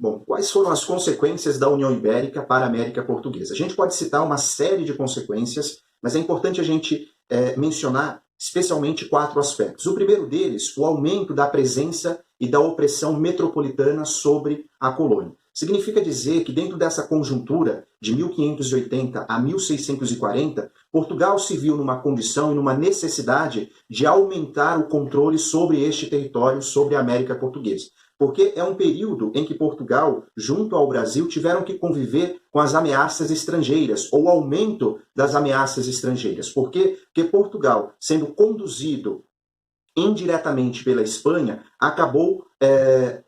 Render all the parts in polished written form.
Bom, quais foram as consequências da União Ibérica para a América Portuguesa? A gente pode citar uma série de consequências, mas é importante a gente mencionar especialmente 4 aspectos. O primeiro deles, o aumento da presença e da opressão metropolitana sobre a colônia. Significa dizer que dentro dessa conjuntura de 1580 a 1640, Portugal se viu numa condição e numa necessidade de aumentar o controle sobre este território, sobre a América Portuguesa. Porque é um período em que Portugal, junto ao Brasil, tiveram que conviver com as ameaças estrangeiras, ou aumento das ameaças estrangeiras. Por quê? Porque Portugal, sendo conduzido indiretamente pela Espanha, acabou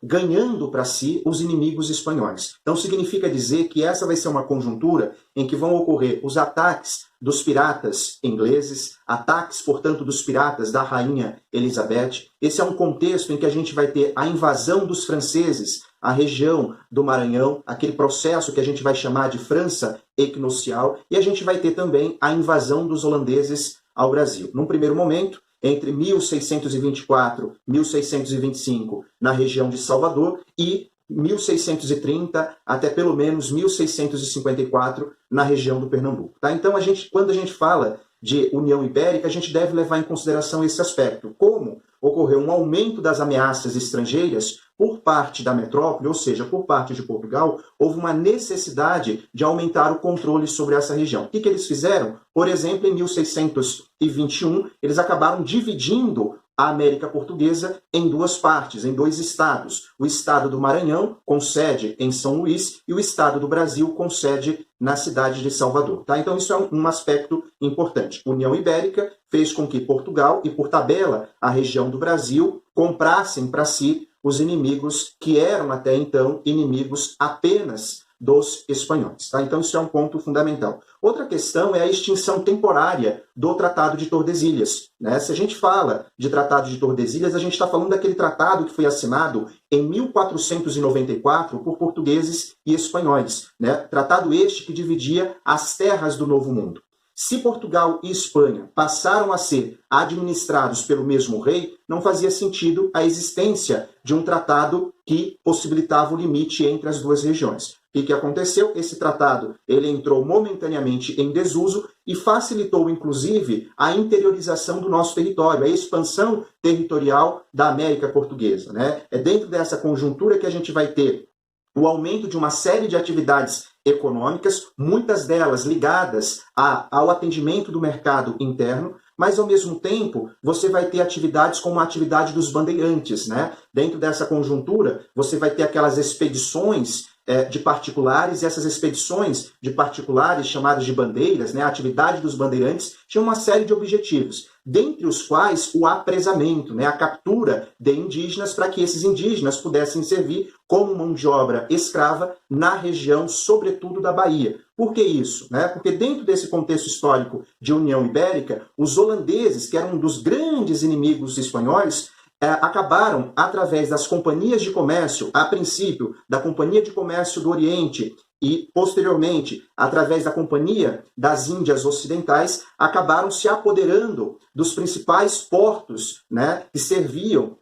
ganhando para si os inimigos espanhóis. Então significa dizer que essa vai ser uma conjuntura em que vão ocorrer os ataques dos piratas ingleses, ataques, portanto, dos piratas da rainha Elizabeth. Esse é um contexto em que a gente vai ter a invasão dos franceses à região do Maranhão, aquele processo que a gente vai chamar de França equinocial, e a gente vai ter também a invasão dos holandeses ao Brasil. Num primeiro momento, entre 1624 e 1625, na região de Salvador, e 1630 até pelo menos 1654, na região do Pernambuco. Tá? Então, quando a gente fala de União Ibérica, a gente deve levar em consideração esse aspecto. Como ocorreu um aumento das ameaças estrangeiras por parte da metrópole, ou seja, por parte de Portugal, houve uma necessidade de aumentar o controle sobre essa região. O que eles fizeram? Por exemplo, em 1621, eles acabaram dividindo a América Portuguesa em 2 partes, em 2 estados. O estado do Maranhão, com sede em São Luís, e o estado do Brasil, com sede na cidade de Salvador. Tá? Então isso é um aspecto importante. União Ibérica fez com que Portugal e, por tabela, a região do Brasil, comprassem para si os inimigos que eram até então inimigos apenas dos espanhóis. Tá? Então isso é um ponto fundamental. Outra questão é a extinção temporária do Tratado de Tordesilhas. Né? Se a gente fala de Tratado de Tordesilhas, a gente está falando daquele tratado que foi assinado em 1494 por portugueses e espanhóis. Né? Tratado este que dividia as terras do Novo Mundo. Se Portugal e Espanha passaram a ser administrados pelo mesmo rei, não fazia sentido a existência de um tratado que possibilitava o limite entre as 2 regiões. O que aconteceu? Esse tratado ele entrou momentaneamente em desuso e facilitou, inclusive, a interiorização do nosso território, a expansão territorial da América Portuguesa. Né? É dentro dessa conjuntura que a gente vai ter o aumento de uma série de atividades econômicas, muitas delas ligadas ao atendimento do mercado interno, mas, ao mesmo tempo, você vai ter atividades como a atividade dos bandeirantes. Né? Dentro dessa conjuntura, você vai ter aquelas expedições de particulares, e essas expedições de particulares, chamadas de bandeiras, né, a atividade dos bandeirantes, tinha uma série de objetivos, dentre os quais o apresamento, né, a captura de indígenas, para que esses indígenas pudessem servir como mão de obra escrava na região, sobretudo da Bahia. Por que isso? Né? Porque dentro desse contexto histórico de União Ibérica, os holandeses, que eram um dos grandes inimigos espanhóis, acabaram, através das companhias de comércio, a princípio da Companhia de Comércio do Oriente e, posteriormente, através da Companhia das Índias Ocidentais, acabaram se apoderando dos principais portos, né, que serviam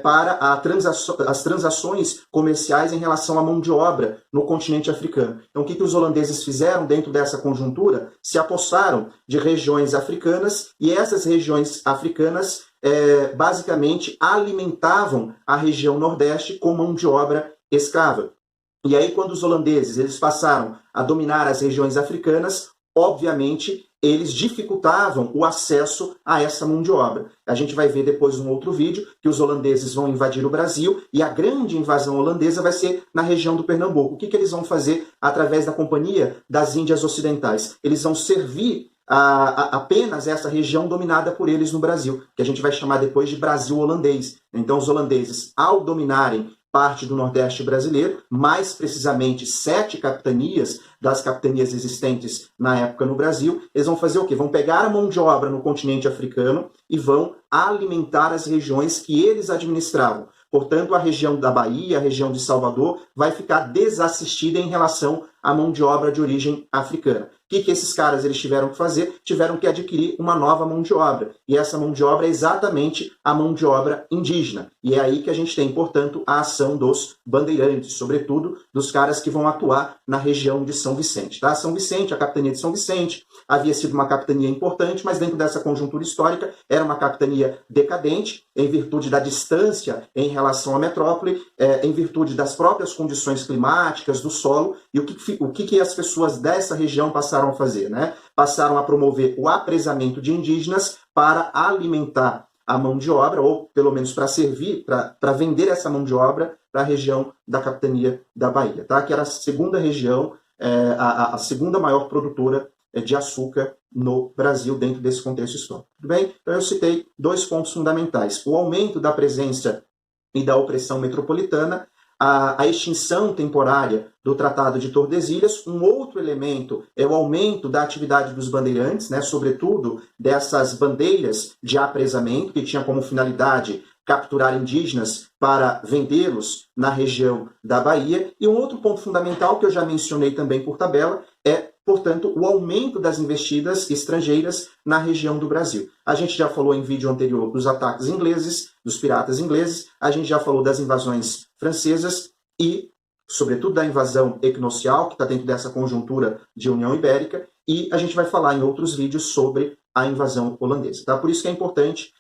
para as transações comerciais em relação à mão de obra no continente africano. Então, o que os holandeses fizeram dentro dessa conjuntura? Se apossaram de regiões africanas, e essas regiões africanas basicamente alimentavam a região nordeste com mão de obra escrava. E aí, quando os holandeses eles passaram a dominar as regiões africanas, obviamente, eles dificultavam o acesso a essa mão de obra. A gente vai ver depois num outro vídeo que os holandeses vão invadir o Brasil, e a grande invasão holandesa vai ser na região do Pernambuco. O que eles vão fazer através da Companhia das Índias Ocidentais? Eles vão servir apenas essa região dominada por eles no Brasil, que a gente vai chamar depois de Brasil holandês. Então os holandeses, ao dominarem parte do Nordeste brasileiro, mais precisamente 7 capitanias das capitanias existentes na época no Brasil, eles vão fazer o quê? Vão pegar a mão de obra no continente africano e vão alimentar as regiões que eles administravam. Portanto, a região da Bahia, a região de Salvador, vai ficar desassistida em relação à mão de obra de origem africana. O que esses caras eles tiveram que fazer? Tiveram que adquirir uma nova mão de obra. E essa mão de obra é exatamente a mão de obra indígena. E é aí que a gente tem, portanto, a ação dos bandeirantes, sobretudo dos caras que vão atuar na região de São Vicente. Tá? São Vicente, a capitania de São Vicente, havia sido uma capitania importante, mas dentro dessa conjuntura histórica era uma capitania decadente, em virtude da distância em relação à metrópole, em virtude das próprias condições climáticas, do solo, e o que as pessoas dessa região passaram a fazer, né? Passaram a promover o apresamento de indígenas para alimentar a mão de obra, ou pelo menos para servir, para vender essa mão de obra para a região da capitania da Bahia, tá? Que era a segunda região, a segunda maior produtora de açúcar no Brasil dentro desse contexto histórico. Tudo bem? Então eu citei 2 pontos fundamentais. O aumento da presença e da opressão metropolitana, a extinção temporária do Tratado de Tordesilhas. Um outro elemento é o aumento da atividade dos bandeirantes, né, sobretudo dessas bandeiras de apresamento, que tinha como finalidade capturar indígenas para vendê-los na região da Bahia. E um outro ponto fundamental, que eu já mencionei também por tabela, é, portanto, o aumento das investidas estrangeiras na região do Brasil. A gente já falou em vídeo anterior dos ataques ingleses, dos piratas ingleses, a gente já falou das invasões francesas e, sobretudo, da invasão equinocial, que está dentro dessa conjuntura de União Ibérica, e a gente vai falar em outros vídeos sobre a invasão holandesa. Tá? Por isso que é importante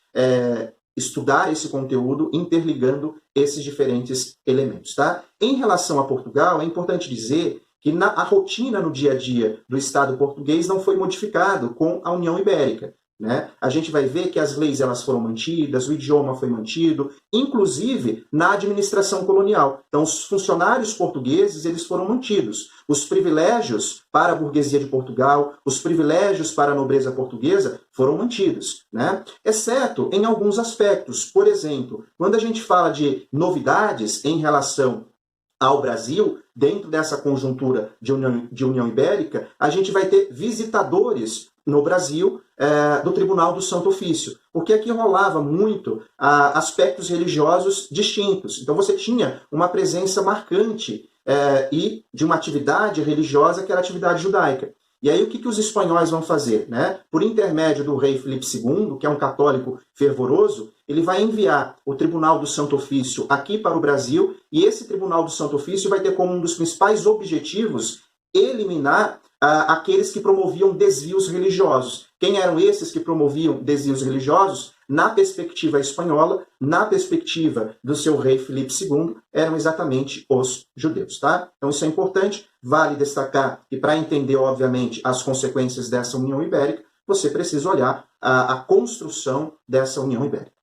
estudar esse conteúdo interligando esses diferentes elementos. Tá? Em relação a Portugal, é importante dizer que a rotina no dia a dia do Estado português não foi modificado com a União Ibérica. Né? A gente vai ver que as leis elas foram mantidas, o idioma foi mantido, inclusive na administração colonial. Então, os funcionários portugueses eles foram mantidos. Os privilégios para a burguesia de Portugal, os privilégios para a nobreza portuguesa foram mantidos, né? Exceto em alguns aspectos. Por exemplo, quando a gente fala de novidades em relação ao Brasil, dentro dessa conjuntura de União Ibérica, a gente vai ter visitadores no Brasil do Tribunal do Santo Ofício, porque aqui rolava muito aspectos religiosos distintos. Então você tinha uma presença marcante e de uma atividade religiosa que era a atividade judaica. E aí o que os espanhóis vão fazer? Né? Por intermédio do rei Filipe II, que é um católico fervoroso, ele vai enviar o Tribunal do Santo Ofício aqui para o Brasil, e esse Tribunal do Santo Ofício vai ter como um dos principais objetivos eliminar aqueles que promoviam desvios religiosos. Quem eram esses que promoviam desvios religiosos? Na perspectiva espanhola, na perspectiva do seu rei Filipe II, eram exatamente os judeus. Tá? Então isso é importante, vale destacar que para entender, obviamente, as consequências dessa União Ibérica, você precisa olhar a construção dessa União Ibérica.